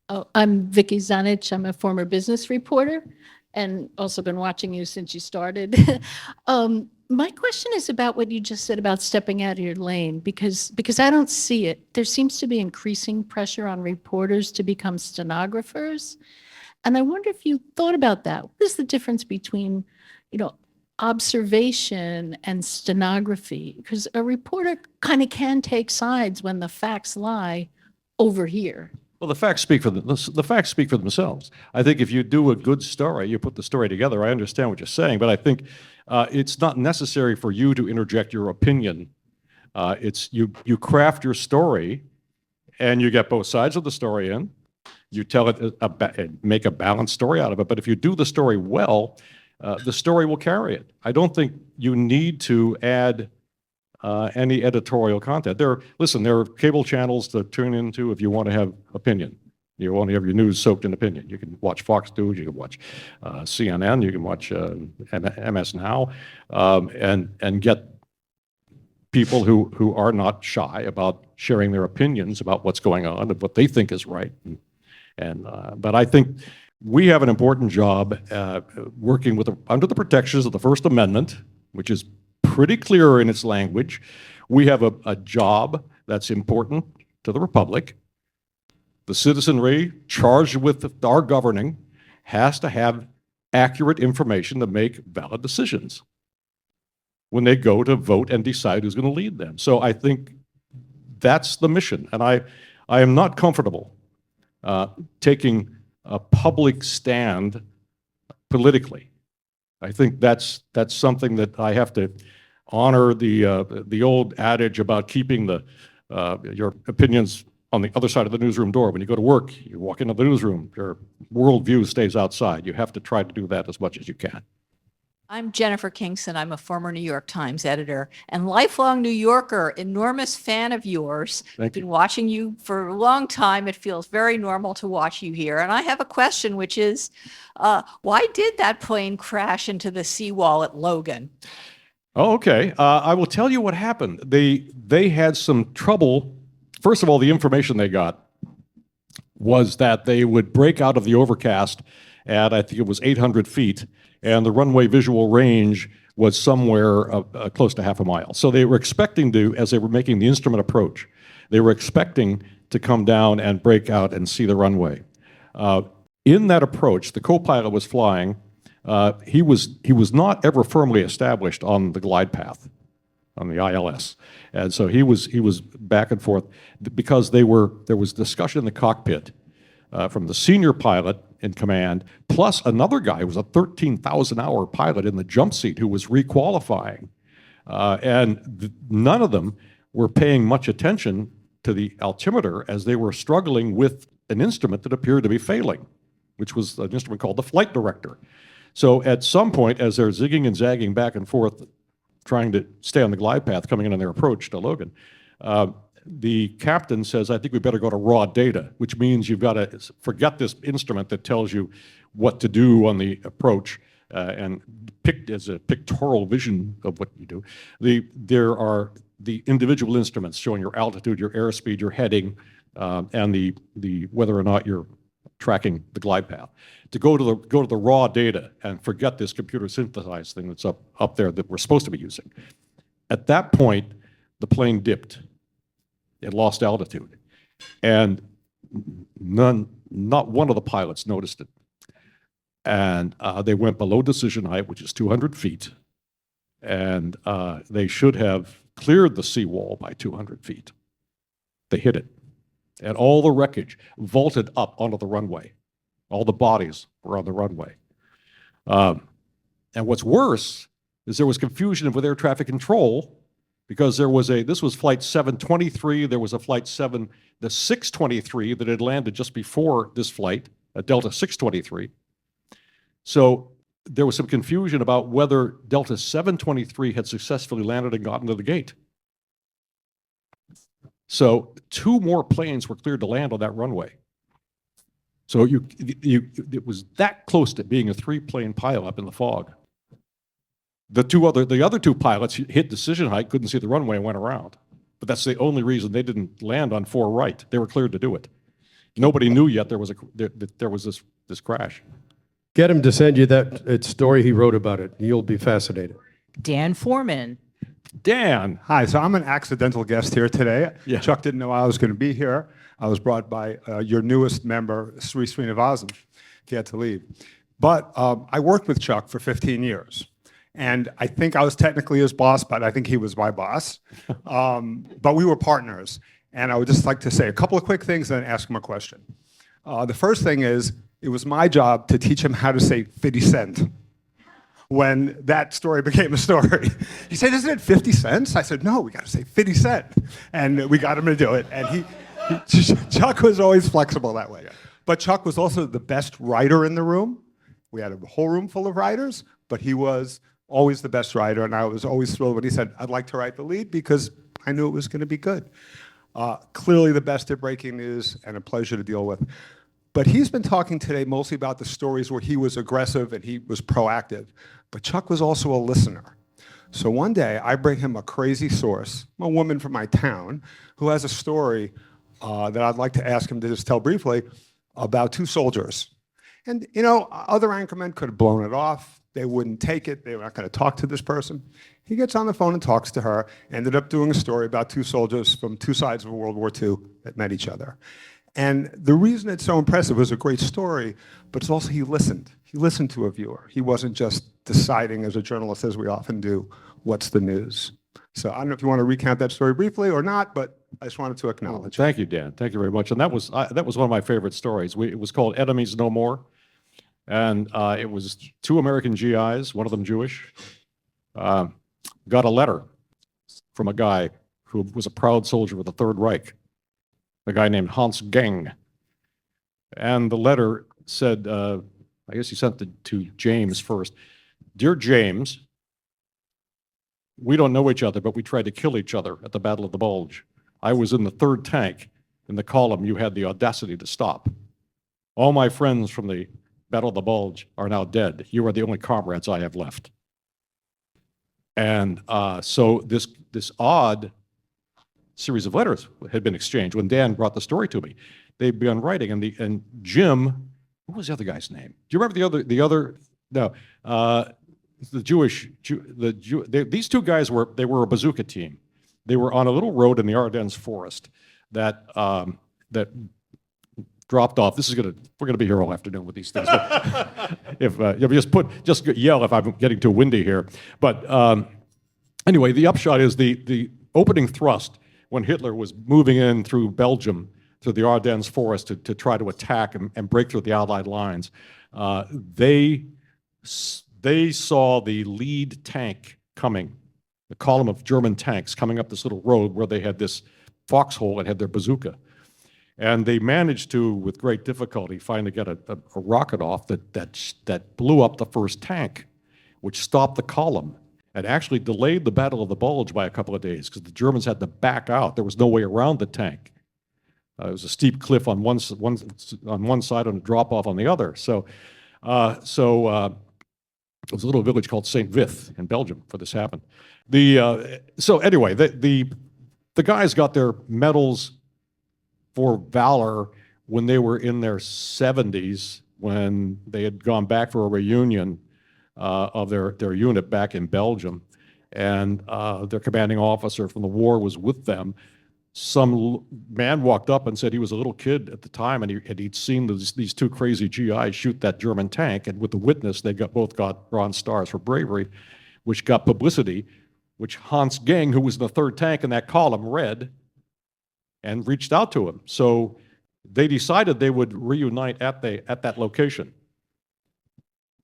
Oh, I'm Vicki Zanich. I'm a former business reporter and also been watching you since you started. My question is about what you just said about stepping out of your lane, because I don't see it. There seems to be increasing pressure on reporters to become stenographers. And I wonder if you thought about that. What is the difference between, observation and stenography? Because a reporter kind of can take sides when the facts lie over here. Well, the facts speak for themselves. I think if you do a good story, you put the story together. I understand what you're saying, but I think it's not necessary for you to interject your opinion. It's you craft your story, and you get both sides of the story in. You tell it, make a balanced story out of it. But if you do the story well, the story will carry it. I don't think you need to add any editorial content. There are cable channels to tune into if you want to have opinion. You want to have your news soaked in opinion. You can watch Fox News, you can watch CNN, you can watch MS Now, and get people who are not shy about sharing their opinions about what's going on and what they think is right. But I think we have an important job working under the protections of the First Amendment, which is pretty clear in its language. We have a job that's important to the Republic. The citizenry charged with our governing has to have accurate information to make valid decisions when they go to vote and decide who's going to lead them. So I think that's the mission. And I am not comfortable taking a public stand politically. I think that's something that I have to honor the old adage about keeping your opinions on the other side of the newsroom door. When you go to work, you walk into the newsroom, your worldview stays outside. You have to try to do that as much as you can. I'm Jennifer Kingston. I'm a former New York Times editor and lifelong New Yorker, enormous fan of yours. Thank you. Been watching you for a long time. It feels very normal to watch you here. And I have a question, which is, why did that plane crash into the seawall at Logan? Oh, okay. I will tell you what happened. They had some trouble. First of all, the information they got was that they would break out of the overcast at, I think it was 800 feet, and the runway visual range was somewhere close to half a mile. So they were expecting to, as they were making the instrument approach, they were expecting to come down and break out and see the runway. In that approach, the co-pilot was flying. He was not ever firmly established on the glide path, on the ILS. And so he was back and forth because there was discussion in the cockpit from the senior pilot in command, plus another guy who was a 13,000-hour pilot in the jump seat who was requalifying. And none of them were paying much attention to the altimeter as they were struggling with an instrument that appeared to be failing, which was an instrument called the flight director. So at some point, as they're zigging and zagging back and forth, trying to stay on the glide path coming in on their approach to Logan, the captain says, I think we better go to raw data, which means you've got to forget this instrument that tells you what to do on the approach and pick as a pictorial vision of what you do. There are the individual instruments showing your altitude, your airspeed, your heading, and the whether or not you're tracking the glide path. To go to the raw data and forget this computer synthesized thing that's up there that we're supposed to be using. At that point, the plane dipped. It lost altitude, and not one of the pilots noticed it. And they went below decision height, which is 200 feet, and they should have cleared the seawall by 200 feet. They hit it, and all the wreckage vaulted up onto the runway. All the bodies were on the runway. And what's worse is there was confusion with air traffic control because this was flight 723, there was a flight 623 that had landed just before this flight, a Delta 623. So there was some confusion about whether Delta 723 had successfully landed and gotten to the gate. So 2 more planes were cleared to land on that runway. So it was that close to being a 3-plane pileup in the fog. The other 2 pilots hit decision height, couldn't see the runway, and went around. But that's the only reason they didn't land on 4 right. They were cleared to do it. Nobody knew yet there was this crash. Get him to send you that story he wrote about it. You'll be fascinated. Dan Foreman. Dan. Hi, so I'm an accidental guest here today. Yeah. Chuck didn't know I was going to be here. I was brought by your newest member, Sri Srinivasan. He had to leave. But I worked with Chuck for 15 years. And I think I was technically his boss, but I think he was my boss. But we were partners. And I would just like to say a couple of quick things and then ask him a question. The first thing is, it was my job to teach him how to say 50 cent when that story became a story. He said, isn't it 50 cents? I said, no, we got to say 50 cent. And we got him to do it. And Chuck was always flexible that way. But Chuck was also the best writer in the room. We had a whole room full of writers, but he was always the best writer. And I was always thrilled when he said, I'd like to write the lead because I knew it was going to be good. Clearly the best at breaking news and a pleasure to deal with. But he's been talking today mostly about the stories where he was aggressive and he was proactive. But Chuck was also a listener. So one day I bring him a crazy source, a woman from my town, who has a story that I'd like to ask him to just tell briefly about 2 soldiers. And, you know, other anchormen could have blown it off. They wouldn't take it. They were not going to talk to this person. He gets on the phone and talks to her, ended up doing a story about 2 soldiers from 2 sides of World War II that met each other. And the reason it's so impressive, it was a great story, but it's also he listened. He listened to a viewer. He wasn't just deciding as a journalist, as we often do, what's the news. So I don't know if you want to recount that story briefly or not, but I just wanted to acknowledge. Thank you, Dan. Thank you very much. And that was one of my favorite stories. It was called Enemies No More. And it was 2 American GIs, one of them Jewish, got a letter from a guy who was a proud soldier of the Third Reich, a guy named Hans Geng. And the letter said, I guess he sent it to James first. Dear James, we don't know each other, but we tried to kill each other at the Battle of the Bulge. I was in the 3rd tank in the column you had the audacity to stop. All my friends from the Battle of the Bulge are now dead. You are the only comrades I have left. And so this odd series of letters had been exchanged. When Dan brought the story to me, they'd begun writing, and Jim, what was the other guy's name? Do you remember the other? No, the Jewish. These 2 guys were a bazooka team. They were on a little road in the Ardennes forest that dropped off. We're gonna be here all afternoon with these things. If just yell if I'm getting too windy here. But anyway, the upshot is the opening thrust when Hitler was moving in through Belgium, through the Ardennes forest to try to attack and break through the Allied lines. They saw the lead tank coming a column of German tanks coming up this little road where they had this foxhole and had their bazooka. And they managed to, with great difficulty, finally get a rocket off that blew up the first tank, which stopped the column and actually delayed the Battle of the Bulge by a couple of days because the Germans had to back out. There was no way around the tank. It was a steep cliff on one side and a drop off on the other. So it was a little village called St. Vith in Belgium where this happened. So anyway, the guys got their medals for valor when they were in their 70s, when they had gone back for a reunion of their unit back in Belgium, and their commanding officer from the war was with them. Some man walked up and said he was a little kid at the time, and he'd seen these two crazy GIs shoot that German tank, and with the witness, they both got Bronze Stars for bravery, which got publicity, which Hans Geng, who was in the third tank in that column, read and reached out to him. So they decided they would reunite at that location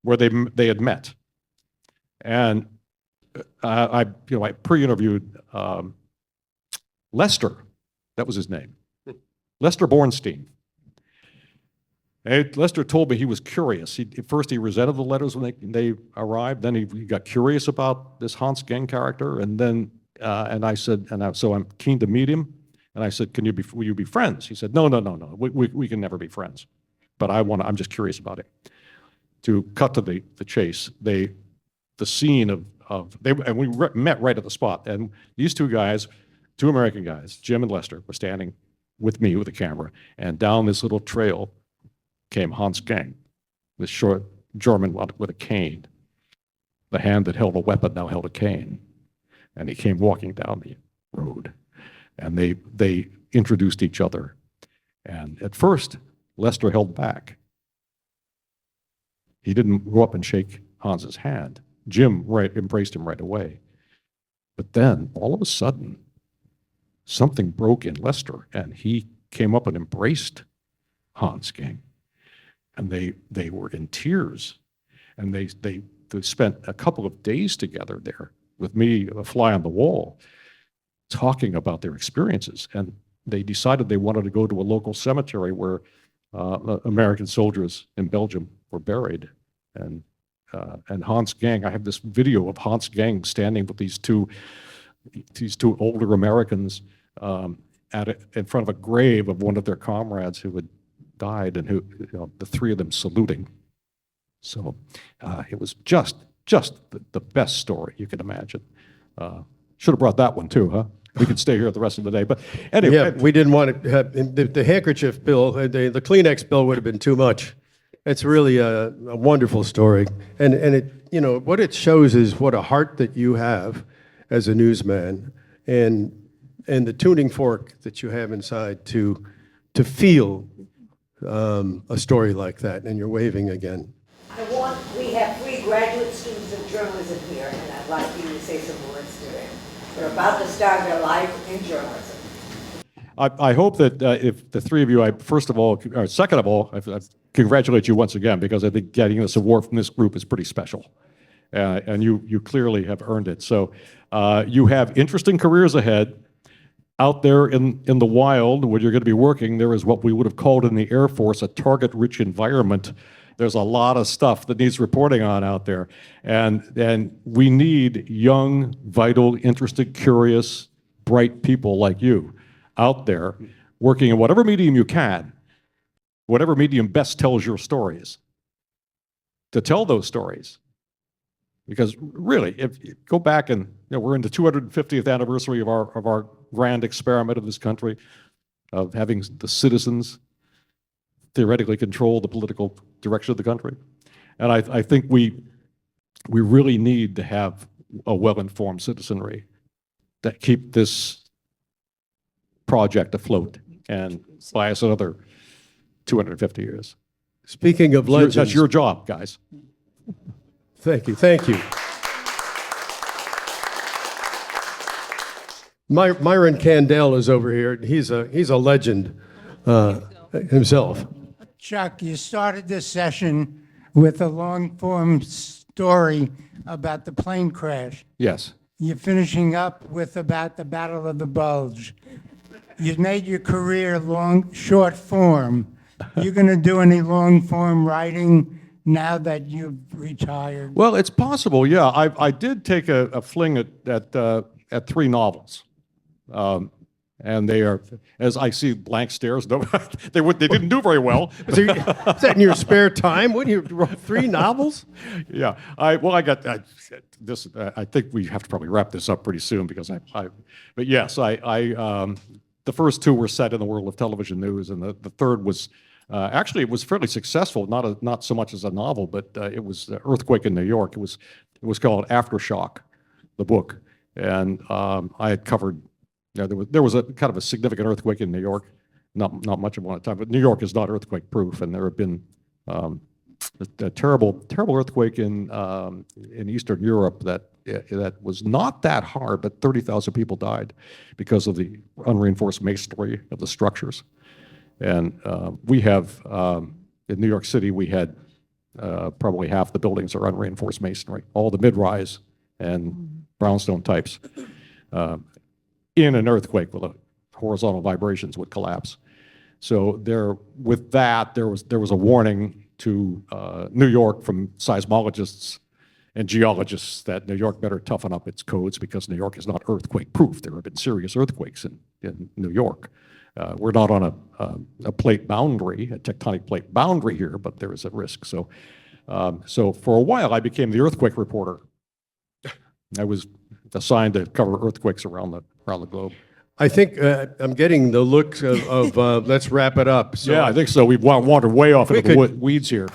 where they had met. And I pre-interviewed Lester, that was his name, Lester Bornstein. And Lester told me he was curious. First he resented the letters when they arrived, then he got curious about this Hans Geng character, and then so I'm keen to meet him. And I said, will you be friends? He said, no, we can never be friends. But I'm just curious about it. To cut to the chase, the scene and we met right at the spot. And these two guys, two American guys, Jim and Lester, were standing with me with a camera. And down this little trail came Hans Geng, this short German with a cane. The hand that held a weapon now held a cane. And he came walking down the road. And they introduced each other. And at first, Lester held back. He didn't go up and shake Hans's hand. Jim embraced him right away. But then, all of a sudden, something broke in Lester, and he came up and embraced Hans Geng. And they were in tears. And they spent a couple of days together there with me, a fly on the wall, talking about their experiences. And they decided they wanted to go to a local cemetery where American soldiers in Belgium were buried. And Hans Geng, I have this video of Hans Geng standing with these two older Americans in front of a grave of one of their comrades who had died, and the three of them saluting. So it was just the best story you could imagine. Should have brought that one too, huh? We could stay here the rest of the day, but anyway. Yeah, we didn't want to have the handkerchief bill, the Kleenex bill would have been too much. It's really a wonderful story, and it, what it shows is what a heart that you have as a newsman, and the tuning fork that you have inside to feel a story like that. And you're waving again. We have 3 graduate students of journalism here, and I'd like you to say some words to them. They're about to start their life in journalism. I hope that if the three of you, second of all, I congratulate you once again, because I think getting this award from this group is pretty special. And you clearly have earned it. So you have interesting careers ahead. Out there in the wild, where you're going to be working, there is what we would have called in the Air Force a target-rich environment. There's a lot of stuff that needs reporting on out there. And we need young, vital, interested, curious, bright people like you out there working in whatever medium you can, whatever medium best tells your stories, to tell those stories. Because really, if you go back and we're in the 250th anniversary of our grand experiment of this country, of having the citizens theoretically control the political direction of the country. And I think we really need to have a well-informed citizenry that keep this project afloat and buy us another 250 years. Speaking of legends. That's your job, guys. Thank you, thank you. Myron Candell is over here. He's a legend himself. Chuck, you started this session with a long-form story about the plane crash. Yes. you're finishing up with about the Battle of the Bulge. You've made your career short form. You going to do any long form writing now that you've retired? Well, it's possible, yeah. I did take a fling at 3 novels. And they are, as I see blank stares, no, they didn't do very well. Is that in your spare time? What, you wrote 3 novels? Yeah, I think we have to probably wrap this up pretty soon because but yes, the first 2 were set in the world of television news, and the third was, actually it was fairly successful, not so much as a novel, but it was the earthquake in New York. It was called Aftershock, the book, and I had covered. Yeah, there was a kind of a significant earthquake in New York, not much of one at a time, but New York is not earthquake proof, and there have been a terrible earthquake in Eastern Europe that was not that hard, but 30,000 people died because of the unreinforced masonry of the structures. And we have in New York City we had probably half the buildings are unreinforced masonry, all the mid-rise and brownstone types. In an earthquake, with the horizontal vibrations would collapse. So with that, there was a warning to New York from seismologists and geologists that New York better toughen up its codes because New York is not earthquake-proof. There have been serious earthquakes in New York. We're not on a plate boundary, a tectonic plate boundary here, but there is a risk. So for a while, I became the earthquake reporter. I was assigned to cover earthquakes around the globe. I think I'm getting the look of let's wrap it up. So yeah, I think so. We've wandered way off into the weeds here.